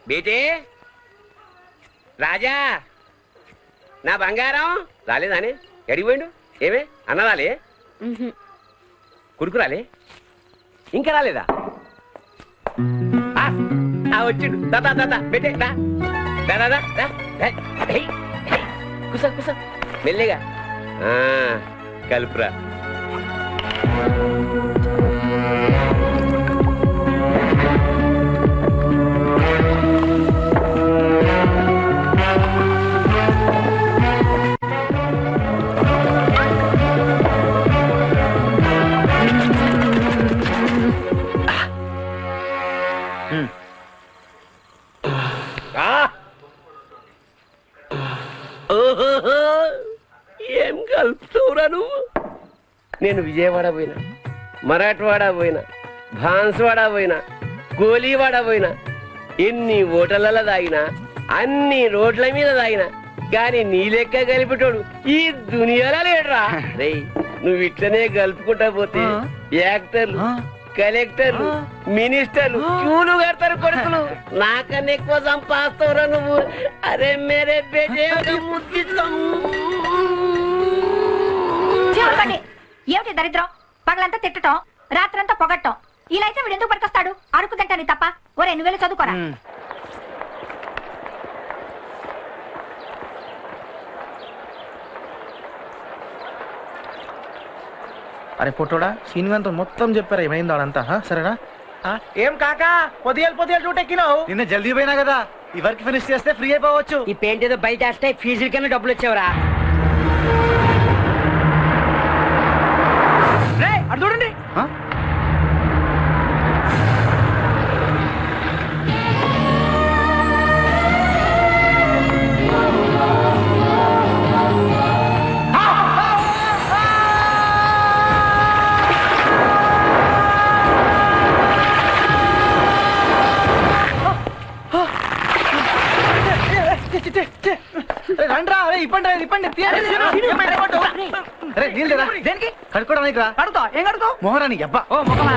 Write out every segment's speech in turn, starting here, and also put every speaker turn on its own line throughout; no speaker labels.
బేటే రాజా నా బంగారం రాలేదానే ఎడిగిపోయిండు ఏమే అన్న రాలే కొడుకు రాలే ఇంకా రాలేదా వచ్చిండు దాదా దాదా బేటే దా దాదా కుస కుస మెల్లిగా కలుపురా ఏం కలుపుతావురా నువ్వు నేను విజయవాడ పోయినా మరాఠవాడ పోయినా భాన్స్వాడ పోయినా గోలీవాడ పోయినా ఎన్ని హోటళ్ళలో తాగినా అన్ని రోడ్ల మీద తాగినా కానీ నీ లెక్క కలిపేటోడు ఈ దునియాలో లేడురా రే నువ్వు ఇట్లనే కలుపుకుంటా పోతే యాక్టర్లు కలెక్టర్లు మినిస్టర్లు క్యూలు కడతారు కొడుకులు నాకన్నా ఎక్కువ సంపాదిస్తావురా నువ్వు అరే మేరే బేటే
ఏమిటి దరిద్రం పగలంతా తిట్టడం రాత్రంతా పొగట్టం ఇలా అయితే వీడు ఎందుకు పనికొస్తాడు అరుకు తింటాను తప్ప ఒరే నువ్వెళ్ళి చదువుకోరా
అరే పొట్టోడా శ్రీనివాంతం మొత్తం చెప్పారా ఏమైందో అదంతా సరేనా ఏం కాకా పొద్దులు చూటెక్కినావు నిన్న జల్దీ పోయినా కదా ఈ వర్క్ ఫినిష్ చేస్తే ఫ్రీ అయిపోవచ్చు
ఈ పెయింట్ ఏదో బయట వేస్తే ఫీజుల కన్నా డబ్బులు వచ్చేవరా
అటు చూడండి కడుకోవడానికి రా కడుతా ఏం కడుకో మొహరాని అబ్బా ఓ మొహమా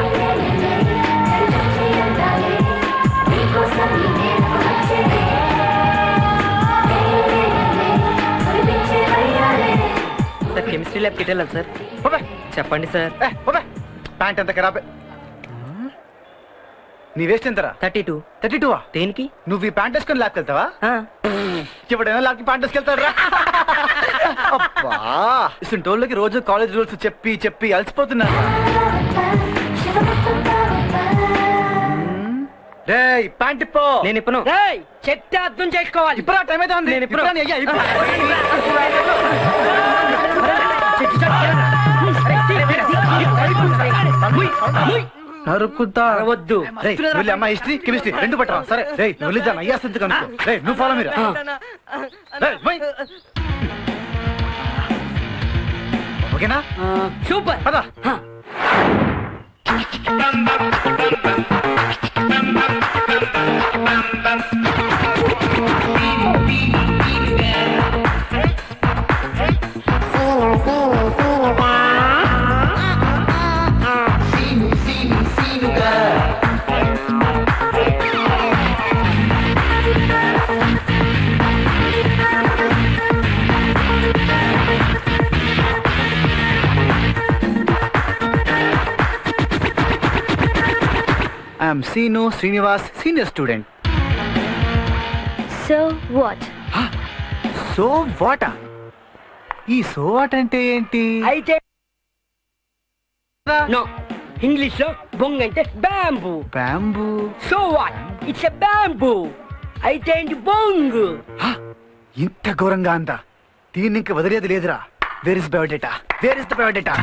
సార్ కెమిస్ట్రీ ల్యాబ్కి వెళ్ళాలి సార్ చెప్పండి సార్
ప్యాంట్ ఎంత ఖరాబ్ నీ వేస్ట్ ఎంతరా
32
32
దేనికి
నువ్వు ఈ ప్యాంట్ వేసుకొని ల్యాబ్కి వెళ్తావా ఎవడైనా ల్యాబ్కి ప్యాంట్ వేసుకెళ్తాడు రా టోళ్ళకి రోజు కాలేజ్ రూల్స్ చెప్పి చెప్పి అలసిపోతున్నా ప్యాంట్ ఇప్పో
నేను ఇప్పను చెత్త అర్థం చేసుకోవాలి
ఇప్పుడు టైం అయితే ఉంది నరుకుతా
వద్దు
అమ్మ హిస్టరీ కెమిస్ట్రీ రెండు పట్టరా సరే రే వెళ్ళిద్దాం అయ్యా సంతు కనుక్కో రే నువ్వు ఫాలో మీరు ఓకేనా
సూపర్
పద I'm Sinu Srinivas, senior student.
So what?
So what? ఈ సో వాట్ అంటే ఏంటి?
అయితే నో ఇంగ్లీష్ లో బొంగ్ అంటే bamboo.
Bamboo.
So what? It's a bamboo. అయితే ఏంటి బొంగ్?
ఇంత ఘోరంగా అంతా దీన్ని ఇంక వదిలేది లేదురా. Where is biodata? Where is the biodata?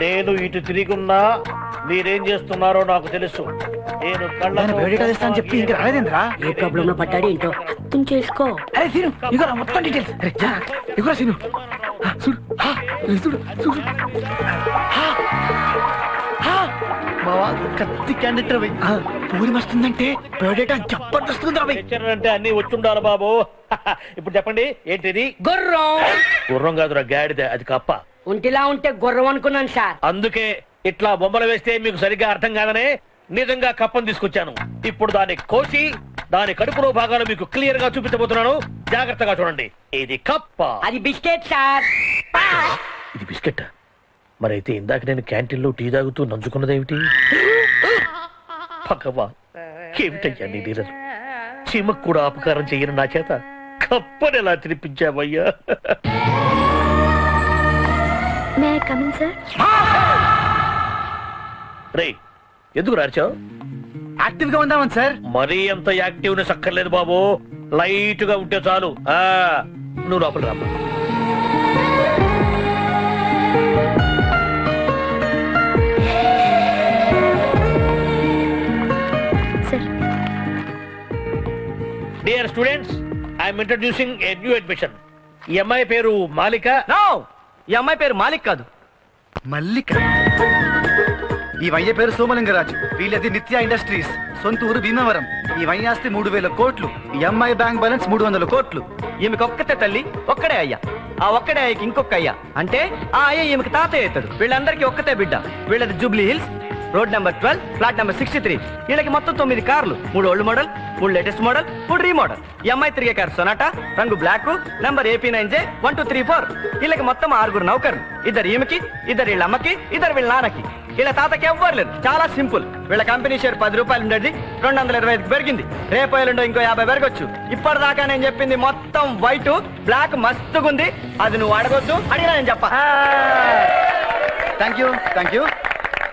నేను ఇటు తిరిగున్నా మీరేం చేస్తున్నారో నాకు తెలుసు. నేను
అని చెప్పి ఇంకా రాలేదేంద్రా?
ఏ ప్రాబ్లం లో పడ్డాడు ఏంటో అర్థం చేసుకో.
అరే సీను ఇగోరా మొత్తం డీటెయిల్స్. అరే జా ఇగోరా సీను. చూడు చూడు చూడు. బావా కత్తి క్యాండిడేట్ రవి పూరి వస్తుందంటే బయోడేటా జబర్దస్త్ రవి
అంటే అన్ని వచ్చుండాలి బాబు. ఇప్పుడు చెప్పండి ఏంటిది?
గుర్రం.
గుర్రం కాదురా, గాడిద. అది కప్ప.
ఒంటిలా ఉంటే గుర్రం అనుకున్నాను సార్.
అందుకే ఇట్లా బొమ్మలు వేస్తే మీకు సరిగ్గా అర్థం కాదనే నిజంగా కప్పని తీసుకొచ్చాను. ఇప్పుడు దాన్ని కోసి దాని కడుపులో భాగాలు మీకు క్లియర్ గా చూపించబోతున్నాను. జాగ్రత్తగా చూడండి. ఇది కప్ప.
అది బిస్కెట్ సార్.
ఇది బిస్కెట్. మరైతే ఇందాక నేను క్యాంటీన్లో టీ తాగుతూ నంచుకున్నదేమిటి? పక్కవా ఏమిటయ్యా నీ నీరలు? చీమకు కూడా అపకారం చెయ్యను నా చేత కప్పని ఎలా తినిపించావయ్యా? రే ఎందుకు రాచావు?
యాక్టివ్ గా ఉందామని సార్.
మరీ అంత యాక్టివ్నెస్ అక్కర్లేదు బాబు. లైట్ గా ఉంటే చాలు. నువ్వు లోపల రామ్మా. Dear students, I'm introducing a new admission. ఈ అమ్మాయి పేరు మాలిక.
ఈ అమ్మాయి పేరు మాలిక్ కాదు, మల్లిక. ఈ వయ్య పేరు సోమలింగరాజు. వీళ్ళది నిత్య ఇండస్ట్రీస్, సొంత ఊరు భీమవరం. ఈ వయ్యాస్తి 3,000 కోట్లు. ఈ అమ్మాయి బ్యాంక్ బ్యాలెన్స్ 300 కోట్లు. ఈమెకి ఒక్కతే తల్లి, ఒక్కడే అయ్యా. ఆ ఒక్కడే అయ్యకి ఇంకొక అయ్యా, అంటే ఆ అయ్య ఈమెకి తాతయ్య అవుతాడు. వీళ్ళందరికీ ఒక్కతే బిడ్డ. వీళ్ళది Jubilee hills, road number 12, flat number 63. వీళ్ళకి మొత్తం 9 కార్లు. 3 old model, 3 latest model, 3 remodel. ఈ అమ్మాయి తిరిగే కారు సొనాటా, రంగు బ్లాక్, నంబర్ AP9J1234. వీళ్ళకి మొత్తం 6 నౌకర్లు. 2 ఈమెకి, 2 వీళ్ళ అమ్మకి, 2 వీళ్ళ నాన్నకి. వీళ్ళ తాతకి ఎవ్వరు లేదు. చాలా సింపుల్. వీళ్ళ కంపెనీ షేర్ 10 రూపాయలు ఉండేది 225 పెరిగింది. రేపు ఎల్లుండో ఇంకో 50 పెరగొచ్చు. ఇప్పటిదాకా నేను చెప్పింది మొత్తం వైట్, బ్లాక్ మస్తుగుంది. అది నువ్వు అడగొచ్చు, అడిగినా నేను చెప్పా. Thank you.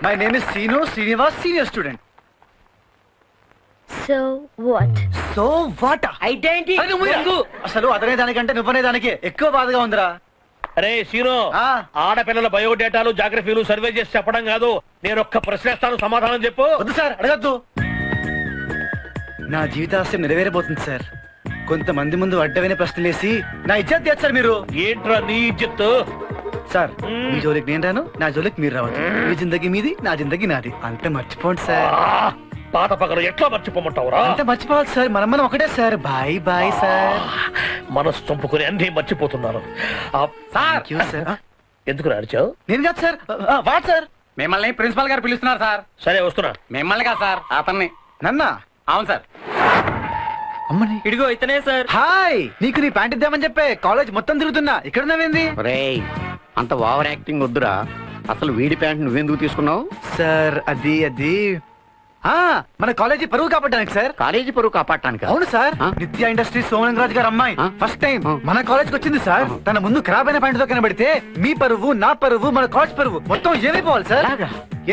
My name is Srinivas, senior student.
So what?
So what?
అయితే ఏంటి?
అసలు అతనే దానికంటే నువ్వనే దానికి ఎక్కువ బాధగా ఉందిరా.
అరే సీను, ఆడపిల్లల బయోడేటాలు జాగ్రఫీలు సర్వే చేసి చెప్పడం కాదు. నేను ఒక్క ప్రశ్నిస్తాను, సమాధానం చెప్పు.
వద్దు సార్, అడగద్దు. నా జీవితాశయం నెరవేరబోతుంది సార్. కొంతమంది ముందు అడ్డమైన ప్రశ్నలేసి నా ఇజ్జత్ తీయచ్చు సార్ మీరు.
ఏంట్రా నీ ఇజ్జత్తు?
సార్ మీ జోలికి నేను రాను, నా జోలికి మీరు రావద్దు. మీ జిందగీ మీది, నా జిందగీ నాది. అంతే మర్చిపోండి సార్.
పాత పగలు ఎట్లా మర్చిపోమంటావురా?
అంతే మర్చిపోవాలి సార్. మనం ఒకటే సార్. Bye bye sir.
మనసు చంపుకుని అన్ని మర్చిపోతున్నాను. ఎందుకు రాచావు?
నేను కాదు సార్. What sir?
మిమ్మల్ని ప్రిన్సిపల్ గారు పిలుస్తున్నారు సార్.
సరే వస్తున్నా.
మిమ్మల్ని కాదు సార్, అతన్ని.
నన్నా?
అవును సార్.
అమ్మని
ఇడిగో ఇతనే సార్.
హాయ్, నీకు నీ ప్యాంట్ ఇద్దామని చెప్పే కాలేజ్ మొత్తం తిరుగుతున్నా. ఇక్కడ ఉన్నావేంది?
రేయ్, అంత ఓవర్ యాక్టింగ్ వద్దురా. అసలు వీడి ప్యాంట్ నువ్వెందుకు తీసుకున్నావు?
సార్ అది మన కాలేజీ పరువు కాపాడడానికి సార్.
కాలేజీ పరువు కాపాడటానికి?
అవును సార్. నిత్య ఇండస్ట్రీస్ సోమలింగరాజు గారు అమ్మాయి ఫస్ట్ టైం మన కాలేజ్ కి వచ్చింది సార్. తన ముందు ఖరాబ్ అయిన ప్యాంట్ తో కనబడితే మీ పరువు, నా పరువు, మన కాలేజ్ పరువు మొత్తం ఏమైపోవాలి సార్.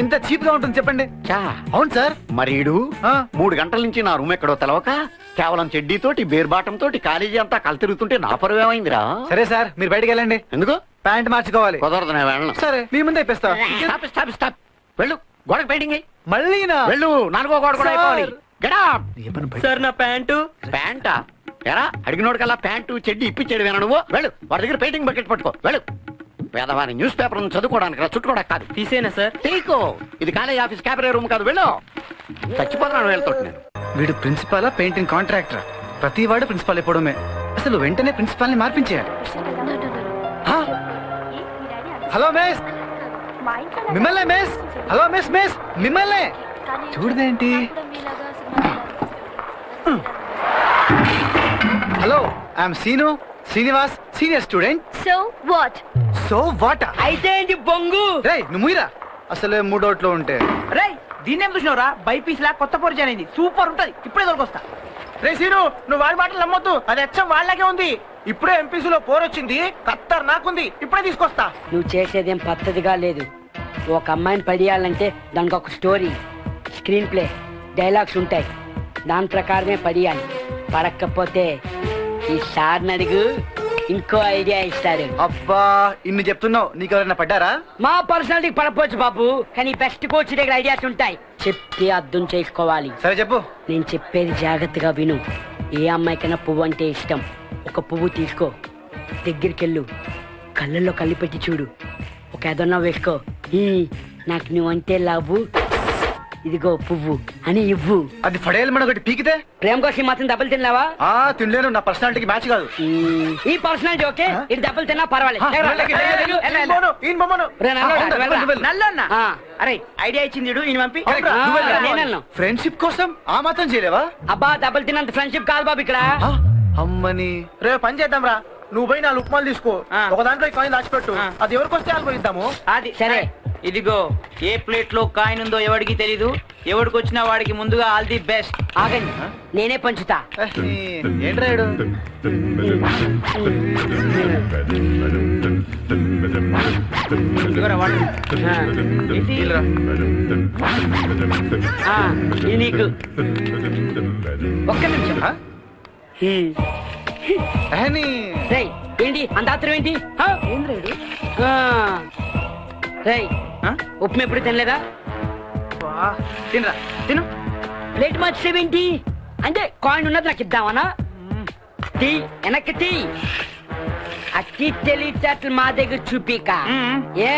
ఎంత చీప్ గా ఉంటుంది చెప్పండి. అవును సార్.
మరి 3 గంటల నుంచి నా రూమ్ ఎక్కడో తెలవక కేవలం చెడ్డీతోటి బేర్బాటం తోటి కాలేజీ అంతా కలు తిరుగుతుంటే నా పరువు ఏమైందిరా?
సరే సార్, మీరు బయటకు వెళ్ళండి.
ఎందుకు?
ప్యాంట్ మార్చుకోవాలి.
కుదరదు, నేను వెళ్ళను.
సరే, మీ ముందే ఇప్పిస్తా.
వెళ్ళు, గోడకు పెయింటింగ్
మళ్ళీనా?
వెళ్ళు, 4వ గోడ కూడా అయిపోవాలి.
సార్ నా ప్యాంటు.
ప్యాంటా? ఎరా అడిగినోడు కల్లా ప్యాంటు చెడ్డి ఇప్పించాడు వేనా నువ్వు? వెళ్ళు, వాడి దగ్గర పెయింటింగ్ బకెట్ పట్టుకో. వెళ్ళు. పేదవాని న్యూస్ పేపర్ చదువుకోవడానికి రా, చుట్టుకోవడానికి కాదు.
తీసేనా సార్?
తీకో. ఇది కాలేజ్ ఆఫీస్ క్యాబరే రూమ్ కాదు. వెళ్ళు. చచ్చిపోతున్నాను వెళ్తాడు నేను.
వీడు ప్రిన్సిపాలా, పెయింటింగ్ కాంట్రాక్టర్? ప్రతి వాడు ప్రిన్సిపాల్ అయిపోవడమే. అసలు వెంటనే ప్రిన్సిపాల్ ని మార్పించేయాలి. హలో మిస్, మిమ్మల్నే మిస్. హలో మిస్, మిమ్మల్నే. చూడదేంటి? Hello, I am Srinivas, senior student. So what?
అయితే ఏంటి బొంగు?
రేయ్ నువ్వు ముయ్యరా. అసలే మూడోట్లో ఉంటే.
రేయ్ దీన్నేం చూసినవరా? బైపీస్ లా కొత్త పరిచయం అయింది, సూపర్ ఉంటది. ఇప్పుడే దొరకొస్తా. రే సీను, నువ్వు వాళ్ళ మాటలు నమ్మొద్దు. అది అచ్చం వాళ్ళకే ఉంది. ఇప్పుడే ఎంపీసీలో పోరొచ్చింది, ఖత్తర్ నాకుంది. ఇప్పుడే తీసుకొస్తా.
నువ్వు చేసేదేం పద్ధతిగా లేదు. ఒక అమ్మాయిని పడియాలంటే దానికి ఒక స్టోరీ, స్క్రీన్ ప్లే, డైలాగ్స్ ఉంటాయి. దాని ప్రకారమే పడియాలి. పడకపోతే ఈ సార్ని అడుగు, ఇంకో ఐడియా ఇస్తారు.
అబ్బా, ఇన్ని చెప్తున్నావు. నీకు ఎవరైనా పడ్డారా?
మా పర్సనాలిటీకి పడపోవచ్చు బాబు, కానీ బెస్ట్ కోచ్ దగ్గర ఐడియాస్ ఉంటాయి. చెప్తే అర్థం చేసుకోవాలి.
సరే చెప్పు.
నేను చెప్పేది జాగ్రత్తగా విను. ఏ అమ్మాయికైనా పువ్వు అంటే ఇష్టం. ఒక పువ్వు తీసుకో, దగ్గరికెళ్ళు, కళ్ళల్లో కళ్ళు పెట్టి చూడు, ఒక ఏదన్నా వేసుకో. నాకు నువ్వంటే లవ్వు ఇదిగో పువ్వు అని ఇవ్వు.
అది ఫడేయాలి మన ఒకటి పీకితే.
ప్రేమ కోసం మాత్రం దెబ్బలు తిన్నావా?
తినలేను, నా పర్సనాలిటీకి మ్యాచ్ కాదు.
ఈ పర్సనాలిటీ ఓకే, ఇది దెబ్బలు తిన్నా పర్వాలేదు.
అరే ఐడియా ఇచ్చింది ఈయన పంపి.
ఫ్రెండ్షిప్ కోసం ఆ మాత్రం చేయలేవా?
అబ్బా దెబ్బలు తిన్నంత ఫ్రెండ్షిప్ కాదు బాబు ఇక్కడ.
అమ్మని
రేపు పని చేద్దాం రా, నువ్వు పోయి 4 ఉప్మాలు తీసుకో, ఒక దాంట్లో కాయిన్ దాచిపెట్టు, అది ఎవరికి వస్తే వాళ్ళకి ఇద్దాము.
అది సరే. ఇదిగో ఏ ప్లేట్ లో కాయిన్ ఉందో ఎవడికి తెలీదు, ఎవడికి వచ్చినా వాడికి ముందుగా ఆల్ ది బెస్ట్.
ఆగండి నేనే పంచుతా.
ఏంట్రాడు?
ఇది నీకు. ఒక్క నిమిషం. రేయ్ ఏంటి అంత ఆత్రం ఏంటి? రేయ్ ఉప్మా ఎప్పుడు తినలేదా?
తినరా తిను.
ప్లేట్ మార్చేవేంటి? అంటే కాయిన్ ఉన్నది నాకు ఇద్దామనా? తీ వెనక్కి తీ. అట్టి తెలివితేటలు మా దగ్గర చూపిక. ఏ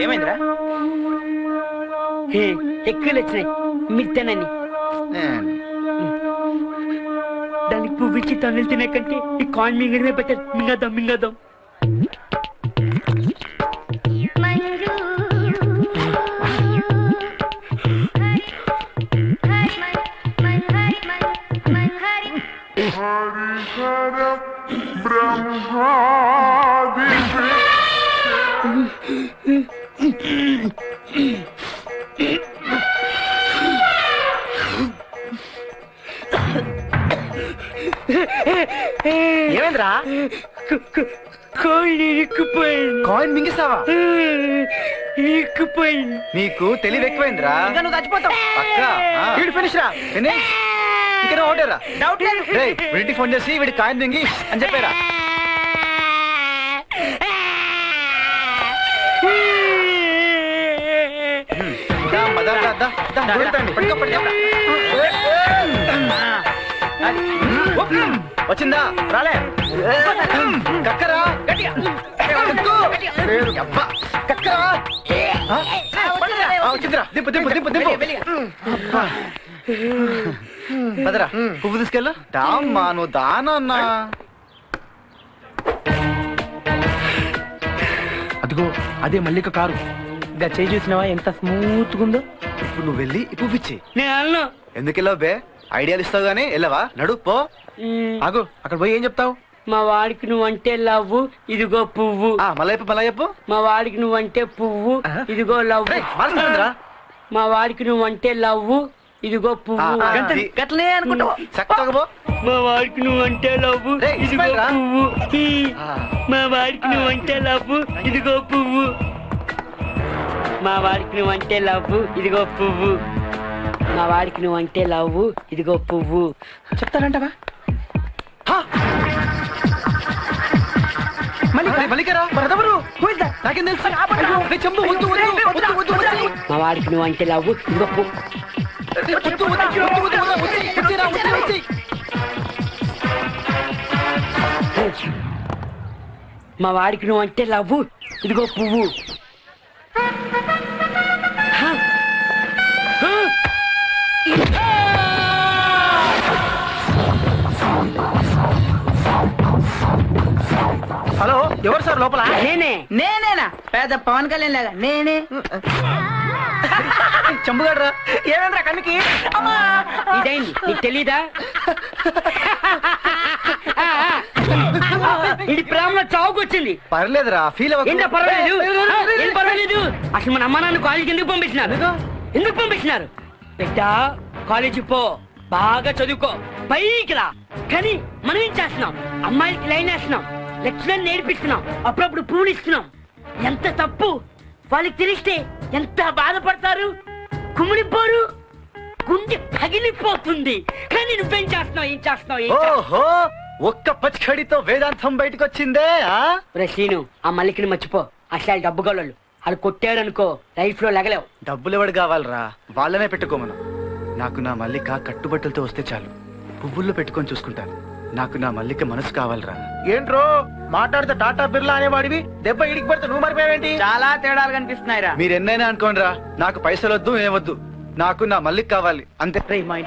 ఏమైందిరా?
ఎక్కువలు వచ్చినాయి మీరు తినని. దానికి పువ్వు ఇచ్చి తన్నులు తినే కంటే ఈ కాయిన్ మింగడమే బెటర్. మింగదాం మింగదాం.
ఏమైందిరా?
కాయిన్ ఇరుక్కుపోయింది.
కాయిన్ మింగిస్తావా?
ఇరుక్కుపోయింది.
నీకు తెలివి ఎక్కువైందిరా.
ఇంకా నువ్వు చచ్చిపోతావు.
ఫినిష్ రా. ఫినిష్. ఇంకా ఓటేరా.
డౌట్ లేదు.
వీడికి ఫోన్ చేసి వీడి కాయిన్ మింగి అని చెప్పారా? వచ్చిందా?
రాలే.
కక్కరా కక్కరా. వచ్చిందిరా. దింపు దింపు దింపు దింపు. పదరా పువ్వు తీసుకెళ్ళు. దామ్మా నువ్వు దానన్నా.
అదిగో అదే మల్లిక కారు. ఇంకా చేయి చూసినావా ఎంత స్మూత్ గా ఉందో?
ఇప్పుడు నువ్వు వెళ్ళి ఈ పువ్వు ఇచ్చి.
నేను అన్నా
ఎందుకు వెళ్ళావు బే? ఐడియాలు ఇస్తావు గానీ వెళ్ళవా? నడు పో.
ఆగు, అక్కడ పోయి ఏం చెప్తావు?
మా వాడికి నువ్వంటే లవ్వు ఇదిగో పువ్వు.
మళ్ళా చెప్పు.
మా వాడికి నువ్వంటే పువ్వు ఇదిగో లవ్వు. మా వాడికి నువ్వంటే లవ్వు ఇదిగో పువ్వు.
గట్లనే అనుకుంటావు.
మా వాడికి నువ్వంటే లవ్వు ఇదిగో పువ్వు. మా వాడికి నువ్వంటే లవ్వు ఇదిగో పువ్వు. మా వాడికి నువ్వంటే లవ్వు ఇదిగో పువ్వు. మా వాడికి నువ్వంటే లవ్వు ఇదిగో పువ్వు.
చెప్తానంటవా?
మల్లికరా మరెవరు? నాకేం తెలుసు?
మా వాడికి నువ్వంటే లవ్వు ఇదిగో పువ్వు. మా వాడికి నువ్వంటే లవ్వు ఇదిగో పువ్వు.
హలో ఎవరు సార్ లోపల?
నేనేనా పెద్ద పవన్ కళ్యాణ్ లాగా నేనే.
చంపుగాడరా.
ఏమేంద్రా కన్నుకి?
ఇదేంటి నీకు తెలీదా? ఇది ప్రేమలో చావుకొచ్చింది.
పర్లేదురా ఫీల్
పర్వాలేదు. అసలు మన అమ్మ నాన్న కాలేజీకి ఎందుకు పంపించినారు? బిడ్డ కాలేజీ పో, బాగా చదువుకో, పైకి రా. కానీ మనం ఏం చేస్తున్నాం? అమ్మాయిలకి లైన్ వేస్తున్నాం, లెక్చరర్ నేర్పిస్తున్నాం, అప్పుడప్పుడు పూలు ఇస్తున్నాం. ఎంత తప్పు! వాళ్ళకి తెలిస్తే ఎంత బాధపడతారు, కుమిలిపోరు, గుండె పగిలిపోతుంది. కానీ నువ్వేం చేస్తున్నావు?
ఓహో, ఒక్క పచ్చడితో వేదాంతం బయటకు వచ్చిందే.
శ్రీను ఆ మల్లికని మర్చిపో. అసలు డబ్బు గోళ్ళు అది కొట్టారనుకో లైఫ్ లో లెగలేవు.
డబ్బులు ఎవడు కావాలరా? వాళ్ళనే పెట్టుకోమను. నాకు నా మల్లిక కట్టుబట్టలతో వస్తే చాలు, పువ్వుల్లో పెట్టుకొని చూసుకుంటాను. నాకు నా మల్లిక మనసు కావాలరా.
ఏంట్రో మాట్లాడితే టాటా బిర్లా అనేవాడివి దెబ్బ ఇడికి పెడితే నువ్వు మరిపోయావేంటి?
చాలా తేడాలు కనిపిస్తున్నాయిరా.
మీరు ఎన్నైనా అనుకోండిరా, నాకు పైసలు వద్దు ఏమొద్దు, నాకు నా మల్లిక కావాలి అంతే.
రేయ్, మా